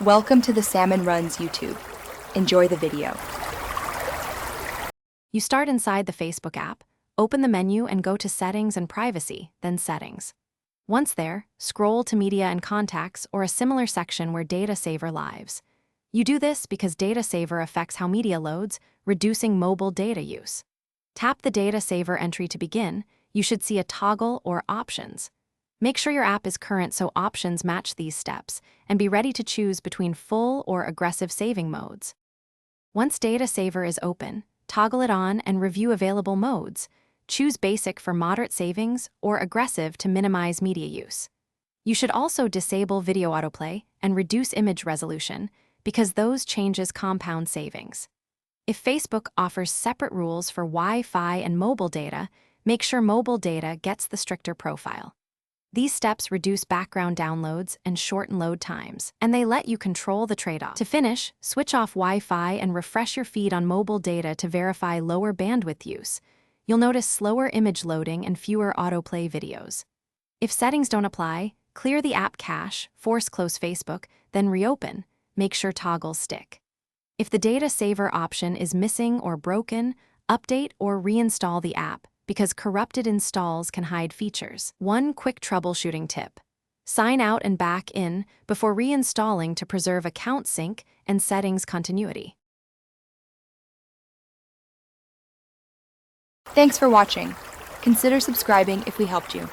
Welcome to the Salmon Runs YouTube. Enjoy the video. You start inside the Facebook app, open the menu and go to Settings and Privacy, then Settings. Once there, scroll to Media and Contacts or a similar section where Data Saver lives. You do this because Data Saver affects how media loads, reducing mobile data use. Tap the Data Saver entry to begin. You should see a toggle or Options. Make sure your app is current so options match these steps, and be ready to choose between full or aggressive saving modes. Once Data Saver is open, toggle it on and review available modes. Choose Basic for moderate savings or Aggressive to minimize media use. You should also disable video autoplay and reduce image resolution because those changes compound savings. If Facebook offers separate rules for Wi-Fi and mobile data, make sure mobile data gets the stricter profile. These steps reduce background downloads and shorten load times, and they let you control the trade-off. To finish, switch off Wi-Fi and refresh your feed on mobile data to verify lower bandwidth use. You'll notice slower image loading and fewer autoplay videos. If settings don't apply, clear the app cache, force close Facebook, then reopen. Make sure toggles stick. If the Data Saver option is missing or broken, update or reinstall the app, because corrupted installs can hide features. One quick troubleshooting tip: sign out and back in before reinstalling to preserve account sync and settings continuity. Thanks for watching. Consider subscribing if we helped you.